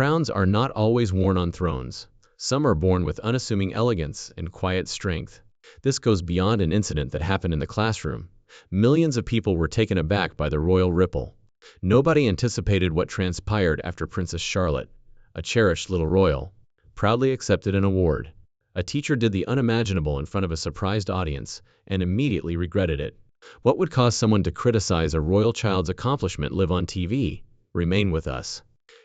Crowns are not always worn on thrones. Some are born with unassuming elegance and quiet strength. This goes beyond an incident that happened in the classroom. Millions of people were taken aback by the royal ripple. Nobody anticipated what transpired after Princess Charlotte, a cherished little royal, proudly accepted an award. A teacher did the unimaginable in front of a surprised audience and immediately regretted it. What would cause someone to criticize a royal child's accomplishment live on TV? Remain with us.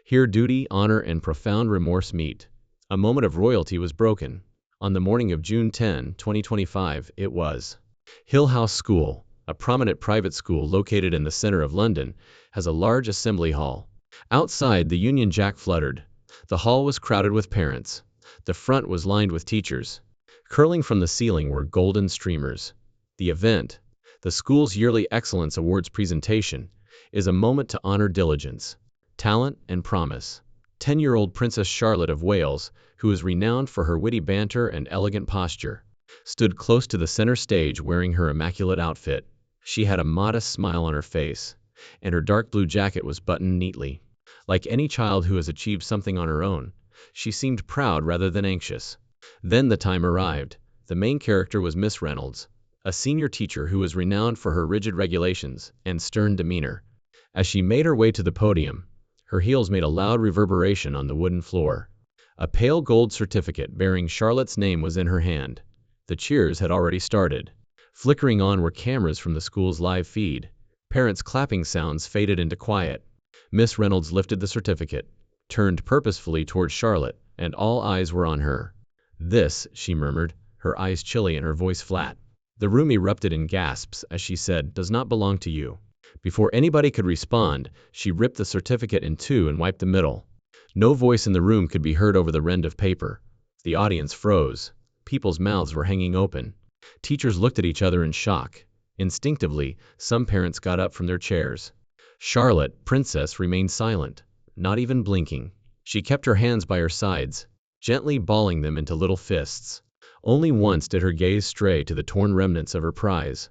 Here duty, honor, and profound remorse meet. A moment of royalty was broken. On the morning of June 10, 2025, it was. Hill House School, a prominent private school located in the center of London, has a large assembly hall. Outside, the Union Jack fluttered. The hall was crowded with parents. The front was lined with teachers. Curling from the ceiling were golden streamers. The event, the school's yearly Excellence Awards presentation, is a moment to honor diligence, talent, and promise. 10-year-old Princess Charlotte of Wales, who is renowned for her witty banter and elegant posture, stood close to the center stage wearing her immaculate outfit. She had a modest smile on her face, and her dark blue jacket was buttoned neatly. Like any child who has achieved something on her own, she seemed proud rather than anxious. Then the time arrived. The main character was Miss Reynolds, a senior teacher who was renowned for her rigid regulations and stern demeanor. As she made her way to the podium, her heels made a loud reverberation on the wooden floor. A pale gold certificate bearing Charlotte's name was in her hand. The cheers had already started. Flickering on were cameras from the school's live feed. Parents' clapping sounds faded into quiet. Miss Reynolds lifted the certificate, turned purposefully toward Charlotte, and all eyes were on her. "This," she murmured, her eyes chilly and her voice flat. The room erupted in gasps as she said, "Does not belong to you." Before anybody could respond, she ripped the certificate in two and wiped the middle. No voice in the room could be heard over the rend of paper. The audience froze. People's mouths were hanging open. Teachers looked at each other in shock. Instinctively, some parents got up from their chairs. Charlotte, Princess, remained silent, not even blinking. She kept her hands by her sides, gently balling them into little fists. Only once did her gaze stray to the torn remnants of her prize,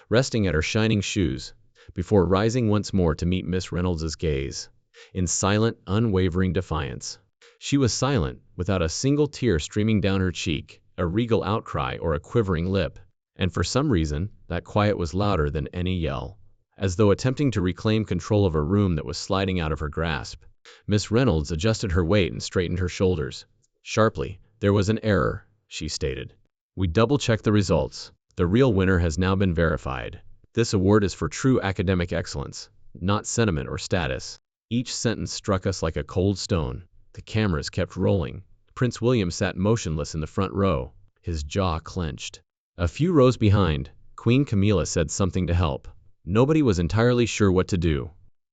resting at her shining shoes, before rising once more to meet Miss Reynolds's gaze, in silent, unwavering defiance. She was silent, without a single tear streaming down her cheek, a regal outcry, or a quivering lip. And for some reason, that quiet was louder than any yell. As though attempting to reclaim control of a room that was sliding out of her grasp, Miss Reynolds adjusted her weight and straightened her shoulders. Sharply, "There was an error," she stated. "We double-checked the results. The real winner has now been verified. This award is for true academic excellence, not sentiment or status." Each sentence struck us like a cold stone. The cameras kept rolling. Prince William sat motionless in the front row, his jaw clenched. A few rows behind, Queen Camilla said something to help. Nobody was entirely sure what to do.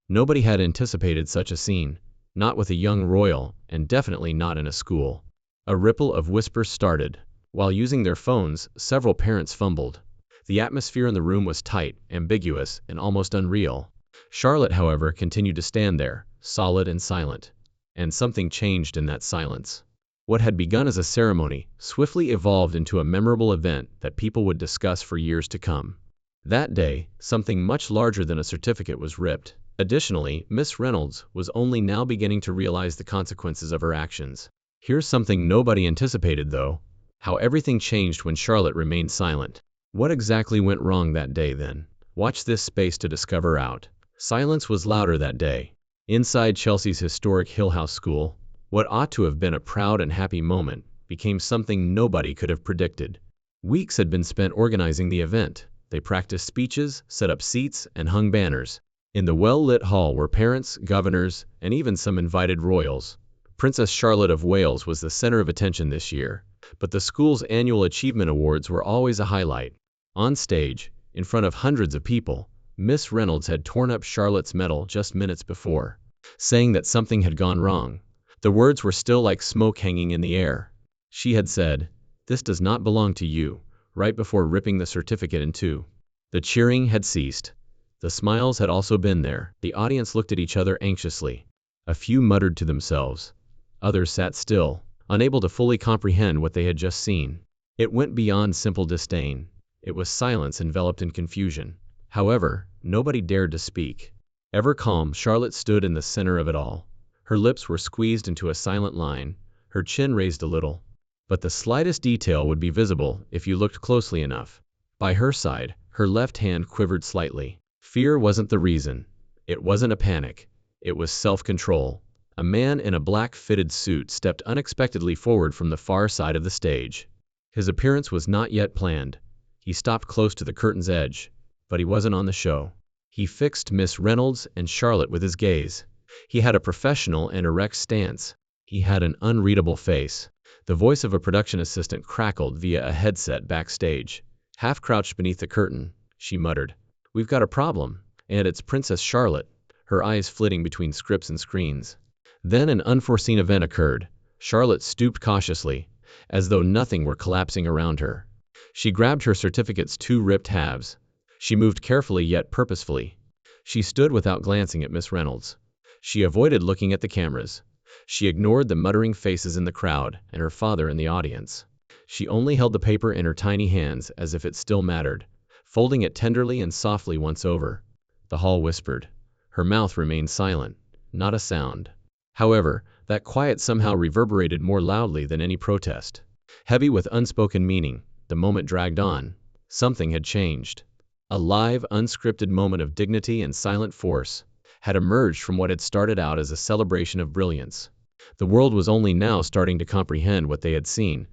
Nobody had anticipated such a scene, not with a young royal, and definitely not in a school. A ripple of whispers started. While using their phones, several parents fumbled. The atmosphere in the room was tight, ambiguous, and almost unreal. Charlotte, however, continued to stand there, solid and silent. And something changed in that silence. What had begun as a ceremony swiftly evolved into a memorable event that people would discuss for years to come. That day, something much larger than a certificate was ripped. Additionally, Miss Reynolds was only now beginning to realize the consequences of her actions. Here's something nobody anticipated, though: how everything changed when Charlotte remained silent. What exactly went wrong that day, then? Watch this space to discover out. Silence was louder that day. Inside Chelsea's historic Hill House School, what ought to have been a proud and happy moment became something nobody could have predicted. Weeks had been spent organizing the event. They practiced speeches, set up seats, and hung banners. In the well-lit hall were parents, governors, and even some invited royals. Princess Charlotte of Wales was the center of attention this year, but the school's annual achievement awards were always a highlight. On stage, in front of hundreds of people, Miss Reynolds had torn up Charlotte's medal just minutes before, saying that something had gone wrong. The words were still like smoke hanging in the air. She had said, "This does not belong to you," right before ripping the certificate in two. The cheering had ceased. The smiles had also been there. The audience looked at each other anxiously. A few muttered to themselves. Others sat still, unable to fully comprehend what they had just seen. It went beyond simple disdain. It was silence enveloped in confusion. However, nobody dared to speak. Ever calm, Charlotte stood in the center of it all. Her lips were squeezed into a silent line, her chin raised a little. But the slightest detail would be visible if you looked closely enough. By her side, her left hand quivered slightly. Fear wasn't the reason. It wasn't a panic. It was self-control. A man in a black fitted suit stepped unexpectedly forward from the far side of the stage. His appearance was not yet planned. He stopped close to the curtain's edge, but he wasn't on the show. He fixed Miss Reynolds and Charlotte with his gaze. He had a professional and erect stance. He had an unreadable face. The voice of a production assistant crackled via a headset backstage. Half crouched beneath the curtain, she muttered, "We've got a problem, and it's Princess Charlotte," her eyes flitting between scripts and screens. Then an unforeseen event occurred. Charlotte stooped cautiously, as though nothing were collapsing around her. She grabbed her certificate's two ripped halves. She moved carefully yet purposefully. She stood without glancing at Miss Reynolds. She avoided looking at the cameras. She ignored the muttering faces in the crowd and her father in the audience. She only held the paper in her tiny hands as if it still mattered, folding it tenderly and softly once over. The hall whispered. Her mouth remained silent, not a sound. However, that quiet somehow reverberated more loudly than any protest. Heavy with unspoken meaning, the moment dragged on. Something had changed. A live, unscripted moment of dignity and silent force had emerged from what had started out as a celebration of brilliance. The world was only now starting to comprehend what they had seen,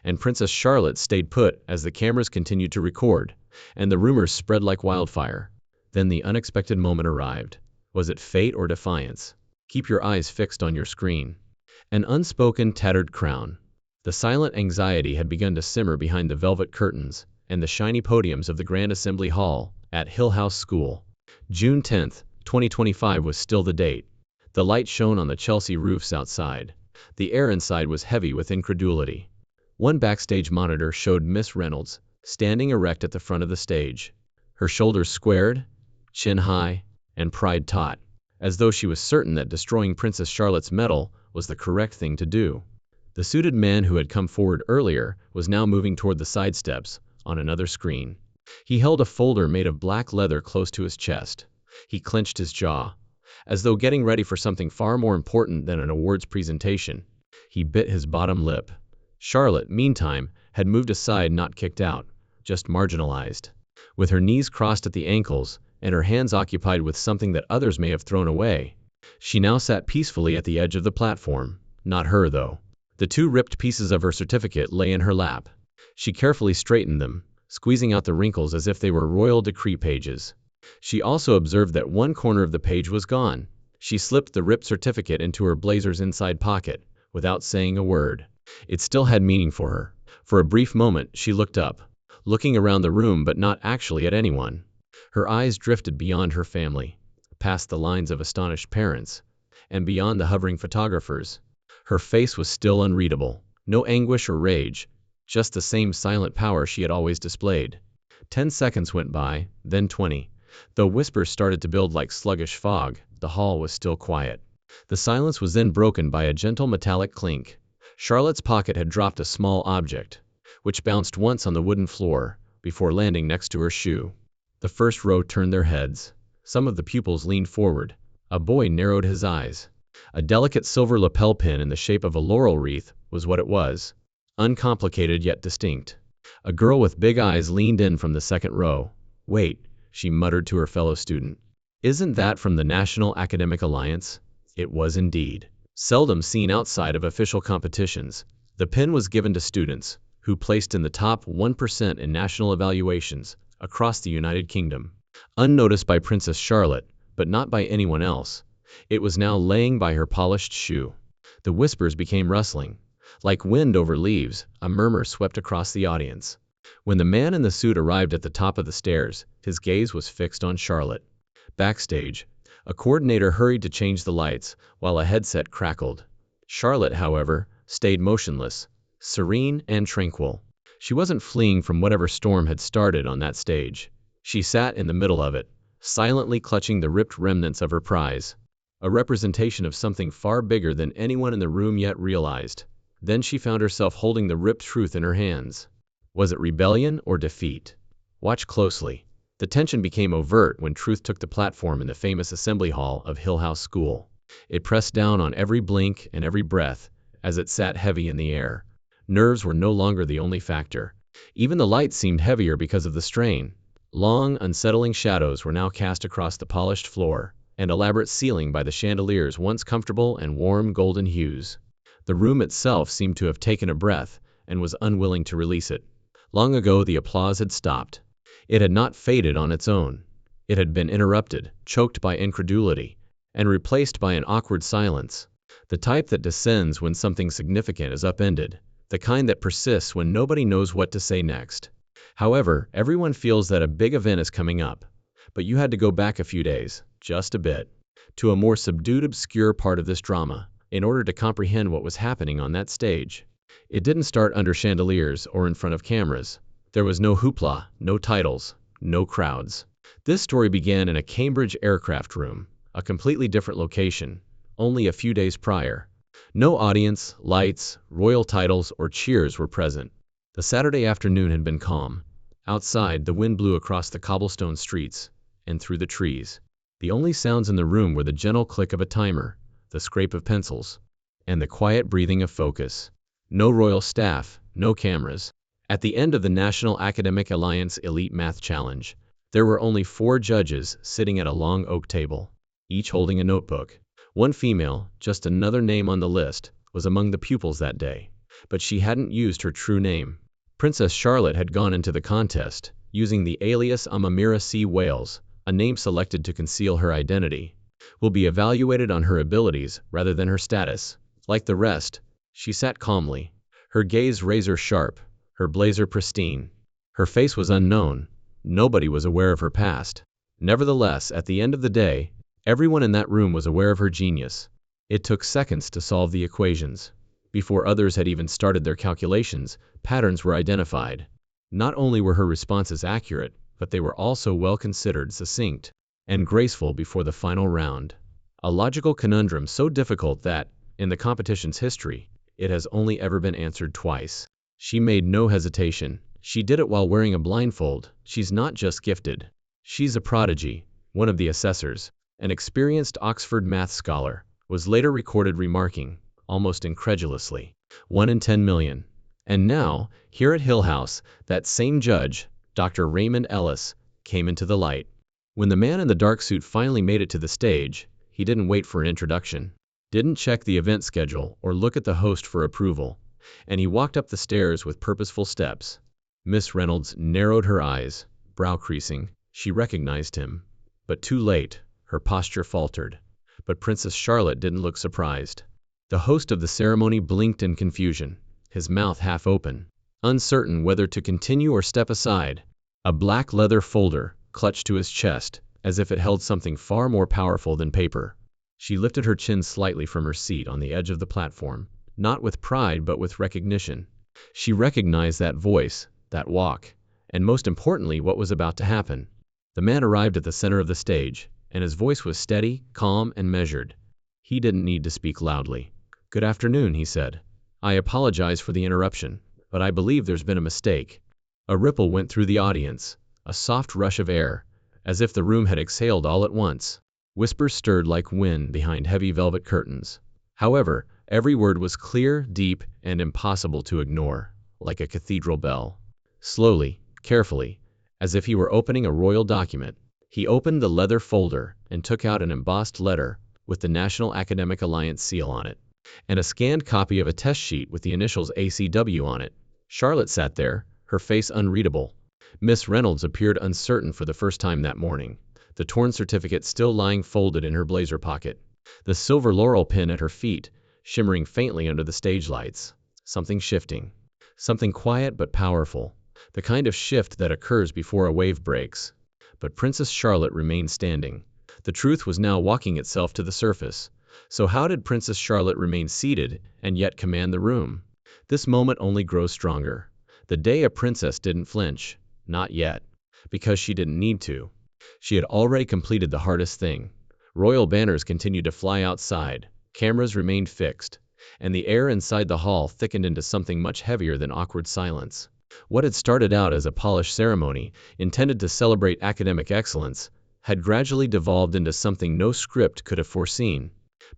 and Princess Charlotte stayed put as the cameras continued to record, and the rumors spread like wildfire. Then the unexpected moment arrived. Was it fate or defiance? Keep your eyes fixed on your screen. An unspoken, tattered crown. The silent anxiety had begun to simmer behind the velvet curtains and the shiny podiums of the Grand Assembly Hall at Hill House School. June 10th, 2025 was still the date. The light shone on the Chelsea roofs outside. The air inside was heavy with incredulity. One backstage monitor showed Miss Reynolds standing erect at the front of the stage, her shoulders squared, chin high, and pride taut, as though she was certain that destroying Princess Charlotte's medal was the correct thing to do. The suited man who had come forward earlier was now moving toward the side steps on another screen. He held a folder made of black leather close to his chest. He clenched his jaw, as though getting ready for something far more important than an awards presentation. He bit his bottom lip. Charlotte, meantime, had moved aside, not kicked out, just marginalized. With her knees crossed at the ankles and her hands occupied with something that others may have thrown away, she now sat peacefully at the edge of the platform. Not her, though. The two ripped pieces of her certificate lay in her lap. She carefully straightened them, squeezing out the wrinkles as if they were royal decree pages. She also observed that one corner of the page was gone. She slipped the ripped certificate into her blazer's inside pocket, without saying a word. It still had meaning for her. For a brief moment, she looked up, looking around the room but not actually at anyone. Her eyes drifted beyond her family, past the lines of astonished parents, and beyond the hovering photographers. Her face was still unreadable. No anguish or rage, just the same silent power she had always displayed. 10 seconds went by, then 20. Though whispers started to build like sluggish fog, the hall was still quiet. The silence was then broken by a gentle metallic clink. Charlotte's pocket had dropped a small object, which bounced once on the wooden floor, before landing next to her shoe. The first row turned their heads. Some of the pupils leaned forward. A boy narrowed his eyes. A delicate silver lapel pin in the shape of a laurel wreath was what it was, uncomplicated yet distinct. A girl with big eyes leaned in from the second row. "Wait," she muttered to her fellow student. "Isn't that from the National Academic Alliance?" It was indeed. Seldom seen outside of official competitions, the pin was given to students who placed in the top 1% in national evaluations across the United Kingdom. Unnoticed by Princess Charlotte, but not by anyone else, it was now laying by her polished shoe. The whispers became rustling. Like wind over leaves, a murmur swept across the audience. When the man in the suit arrived at the top of the stairs, his gaze was fixed on Charlotte. Backstage, a coordinator hurried to change the lights, while a headset crackled. Charlotte, however, stayed motionless, serene and tranquil. She wasn't fleeing from whatever storm had started on that stage. She sat in the middle of it, silently clutching the ripped remnants of her prize, a representation of something far bigger than anyone in the room yet realized. Then she found herself holding the ripped truth in her hands. Was it rebellion or defeat? Watch closely. The tension became overt when Truth took the platform in the famous assembly hall of Hill House School. It pressed down on every blink and every breath as it sat heavy in the air. Nerves were no longer the only factor. Even the lights seemed heavier because of the strain. Long, unsettling shadows were now cast across the polished floor and elaborate ceiling by the chandelier's once comfortable and warm golden hues. The room itself seemed to have taken a breath and was unwilling to release it. Long ago the applause had stopped. It had not faded on its own. It had been interrupted, choked by incredulity, and replaced by an awkward silence. The type that descends when something significant is upended. The kind that persists when nobody knows what to say next. However, everyone feels that a big event is coming up. But you had to go back a few days, just a bit, to a more subdued, obscure part of this drama, in order to comprehend what was happening on that stage. It didn't start under chandeliers or in front of cameras. There was no hoopla, no titles, no crowds. This story began in a Cambridge aircraft room, a completely different location, only a few days prior. No audience, lights, royal titles, or cheers were present. The Saturday afternoon had been calm. Outside, the wind blew across the cobblestone streets and through the trees. The only sounds in the room were the gentle click of a timer, the scrape of pencils, and the quiet breathing of focus. No royal staff, no cameras. At the end of the National Academic Alliance Elite Math Challenge, there were only 4 judges sitting at a long oak table, each holding a notebook. One female, just another name on the list, was among the pupils that day, but she hadn't used her true name. Princess Charlotte had gone into the contest, using the alias Amamira C. Wales, a name selected to conceal her identity. Will be evaluated on her abilities rather than her status. Like the rest, she sat calmly, her gaze razor-sharp, her blazer pristine. Her face was unknown. Nobody was aware of her past. Nevertheless, at the end of the day, everyone in that room was aware of her genius. It took seconds to solve the equations. Before others had even started their calculations, patterns were identified. Not only were her responses accurate, but they were also well considered, succinct, and graceful before the final round. A logical conundrum so difficult that, in the competition's history, it has only ever been answered twice. She made no hesitation. She did it while wearing a blindfold. She's not just gifted. She's a prodigy. One of the assessors, an experienced Oxford math scholar, was later recorded remarking, almost incredulously, 1 in 10 million. And now, here at Hill House, that same judge, Dr. Raymond Ellis, came into the light. When the man in the dark suit finally made it to the stage, he didn't wait for an introduction, didn't check the event schedule or look at the host for approval, and he walked up the stairs with purposeful steps. Miss Reynolds narrowed her eyes, brow creasing. She recognized him. But too late, her posture faltered. But Princess Charlotte didn't look surprised. The host of the ceremony blinked in confusion, his mouth half open, uncertain whether to continue or step aside. A black leather folder clutched to his chest, as if it held something far more powerful than paper. She lifted her chin slightly from her seat on the edge of the platform, not with pride but with recognition. She recognized that voice, that walk, and most importantly what was about to happen. The man arrived at the center of the stage, and his voice was steady, calm, and measured. He didn't need to speak loudly. "Good afternoon," he said. "I apologize for the interruption, but I believe there's been a mistake." A ripple went through the audience, a soft rush of air, as if the room had exhaled all at once. Whispers stirred like wind behind heavy velvet curtains. However, every word was clear, deep, and impossible to ignore, like a cathedral bell. Slowly, carefully, as if he were opening a royal document, he opened the leather folder and took out an embossed letter with the National Academic Alliance seal on it, and a scanned copy of a test sheet with the initials ACW on it. Charlotte sat there, her face unreadable. Miss Reynolds appeared uncertain for the first time that morning, the torn certificate still lying folded in her blazer pocket, the silver laurel pin at her feet, shimmering faintly under the stage lights. Something shifting. Something quiet but powerful. The kind of shift that occurs before a wave breaks. But Princess Charlotte remained standing. The truth was now walking itself to the surface. So how did Princess Charlotte remain seated and yet command the room? This moment only grows stronger. The day a princess didn't flinch. Not yet. Because she didn't need to. She had already completed the hardest thing. Royal banners continued to fly outside. Cameras remained fixed. And the air inside the hall thickened into something much heavier than awkward silence. What had started out as a polished ceremony, intended to celebrate academic excellence, had gradually devolved into something no script could have foreseen.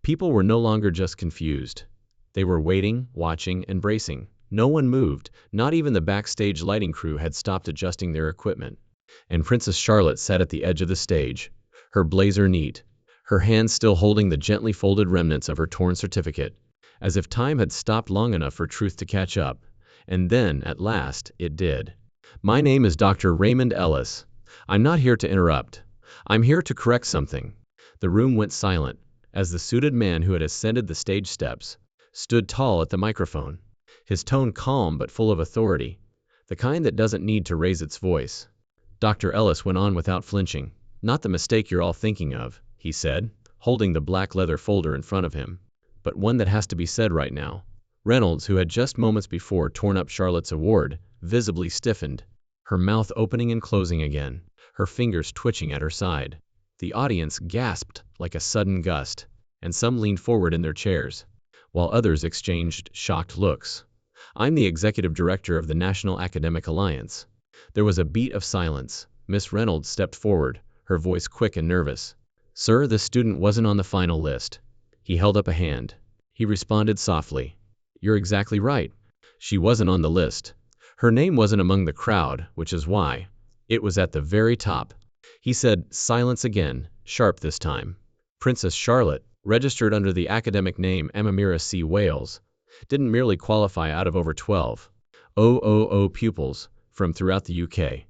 People were no longer just confused. They were waiting, watching, and bracing. No one moved, not even the backstage lighting crew had stopped adjusting their equipment. And Princess Charlotte sat at the edge of the stage, her blazer neat, her hands still holding the gently folded remnants of her torn certificate, as if time had stopped long enough for truth to catch up. And then, at last, it did. "My name is Dr. Raymond Ellis. I'm not here to interrupt. I'm here to correct something." The room went silent, as the suited man who had ascended the stage steps stood tall at the microphone, his tone calm but full of authority, the kind that doesn't need to raise its voice. Dr. Ellis went on without flinching. "Not the mistake you're all thinking of," he said, holding the black leather folder in front of him, "but one that has to be said right now." Reynolds, who had just moments before torn up Charlotte's award, visibly stiffened, her mouth opening and closing again, her fingers twitching at her side. The audience gasped like a sudden gust, and some leaned forward in their chairs, while others exchanged shocked looks. "I'm the executive director of the National Academic Alliance." There was a beat of silence. Miss Reynolds stepped forward, her voice quick and nervous. "Sir, this student wasn't on the final list." He held up a hand. He responded softly. "You're exactly right. She wasn't on the list. Her name wasn't among the crowd, which is why it was at the very top." He said, silence again, sharp this time. Princess Charlotte, registered under the academic name Amamira C. Wales, didn't merely qualify out of over 12,000 pupils from throughout the UK.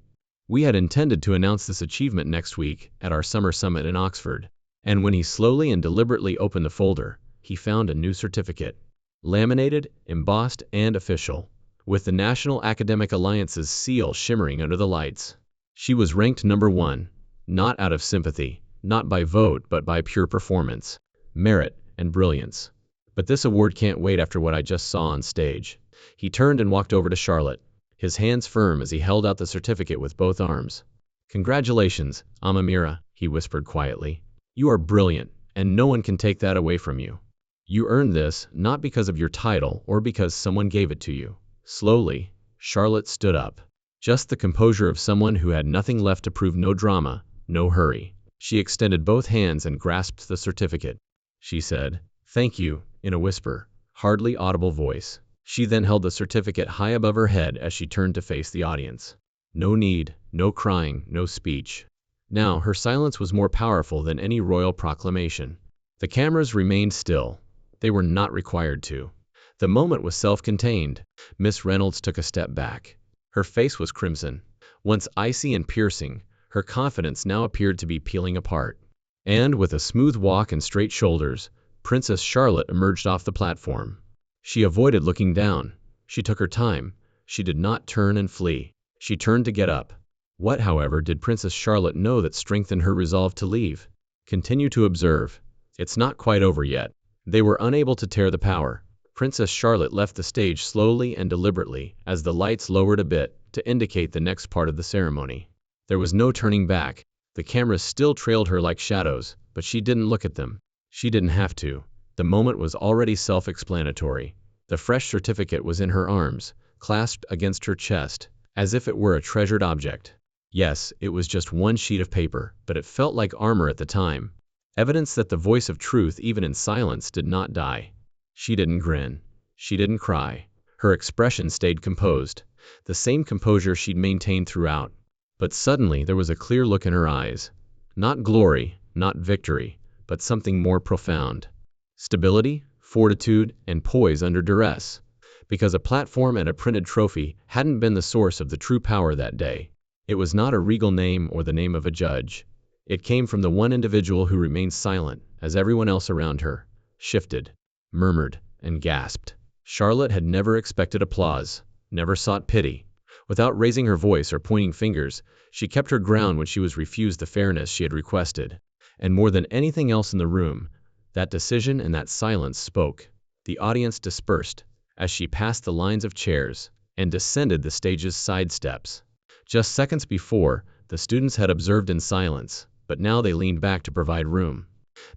We had intended to announce this achievement next week at our summer summit in Oxford, and when he slowly and deliberately opened the folder, he found a new certificate, laminated, embossed, and official, with the National Academic Alliance's seal shimmering under the lights. She was ranked number 1, not out of sympathy, not by vote, but by pure performance, merit, and brilliance. "But this award can't wait after what I just saw on stage." He turned and walked over to Charlotte, his hands firm as he held out the certificate with both arms. "Congratulations, Amamira," he whispered quietly. "You are brilliant, and no one can take that away from you. You earned this not because of your title or because someone gave it to you." Slowly, Charlotte stood up. Just the composure of someone who had nothing left to prove, no drama, no hurry. She extended both hands and grasped the certificate. She said, "Thank you," in a whisper, hardly audible voice. She then held the certificate high above her head as she turned to face the audience. No need, no crying, no speech. Now her silence was more powerful than any royal proclamation. The cameras remained still. They were not required to. The moment was self-contained. Miss Reynolds took a step back. Her face was crimson. Once icy and piercing, her confidence now appeared to be peeling apart. And with a smooth walk and straight shoulders, Princess Charlotte emerged off the platform. She avoided looking down. She took her time. She did not turn and flee. She turned to get up. What, however, did Princess Charlotte know that strengthened her resolve to leave? Continue to observe. It's not quite over yet. They were unable to tear the power. Princess Charlotte left the stage slowly and deliberately as the lights lowered a bit to indicate the next part of the ceremony. There was no turning back. The cameras still trailed her like shadows, but she didn't look at them. She didn't have to. The moment was already self-explanatory. The fresh certificate was in her arms, clasped against her chest, as if it were a treasured object. Yes, it was just one sheet of paper, but it felt like armor at the time. Evidence that the voice of truth, even in silence, did not die. She didn't grin. She didn't cry. Her expression stayed composed, the same composure she'd maintained throughout. But suddenly there was a clear look in her eyes. Not glory, not victory, but something more profound. Stability, fortitude, and poise under duress. Because a platform and a printed trophy hadn't been the source of the true power that day. It was not a regal name or the name of a judge. It came from the one individual who remained silent as everyone else around her shifted, murmured, and gasped. Charlotte had never expected applause, never sought pity. Without raising her voice or pointing fingers, she kept her ground when she was refused the fairness she had requested. And more than anything else in the room, that decision and that silence spoke. The audience dispersed as she passed the lines of chairs and descended the stage's side steps. Just seconds before, the students had observed in silence, but now they leaned back to provide room,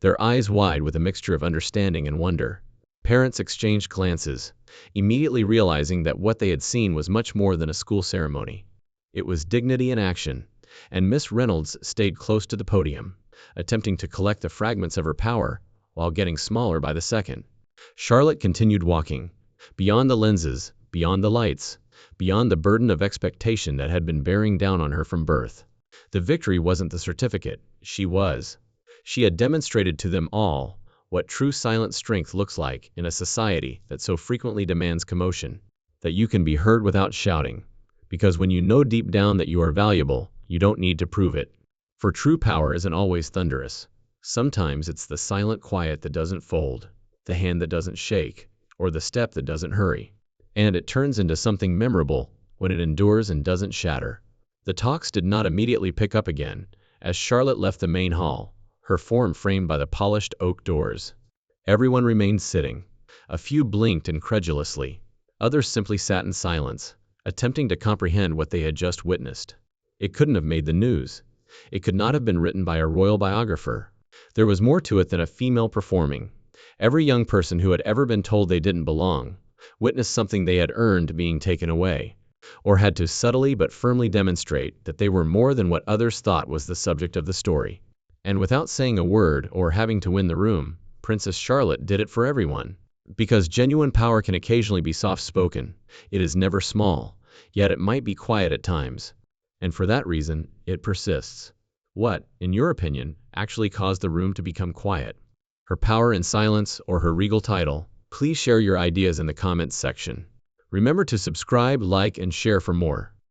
their eyes wide with a mixture of understanding and wonder. Parents exchanged glances, immediately realizing that what they had seen was much more than a school ceremony. It was dignity in action, and Miss Reynolds stayed close to the podium, attempting to collect the fragments of her power, while getting smaller by the second. Charlotte continued walking, beyond the lenses, beyond the lights, beyond the burden of expectation that had been bearing down on her from birth. The victory wasn't the certificate, she was. She had demonstrated to them all what true silent strength looks like in a society that so frequently demands commotion, that you can be heard without shouting. Because when you know deep down that you are valuable, you don't need to prove it. For true power isn't always thunderous. Sometimes it's the silent quiet that doesn't fold, the hand that doesn't shake, or the step that doesn't hurry. And it turns into something memorable when it endures and doesn't shatter. The talks did not immediately pick up again as Charlotte left the main hall, her form framed by the polished oak doors. Everyone remained sitting. A few blinked incredulously. Others simply sat in silence, attempting to comprehend what they had just witnessed. It couldn't have made the news. It could not have been written by a royal biographer. There was more to it than a female performing. Every young person who had ever been told they didn't belong witnessed something they had earned being taken away, or had to subtly but firmly demonstrate that they were more than what others thought was the subject of the story. And without saying a word or having to win the room, Princess Charlotte did it for everyone. Because genuine power can occasionally be soft-spoken, it is never small, yet it might be quiet at times. And for that reason, it persists. What, in your opinion, actually caused the room to become quiet? Her power in silence or her regal title? Please share your ideas in the comments section. Remember to subscribe, like, and share for more.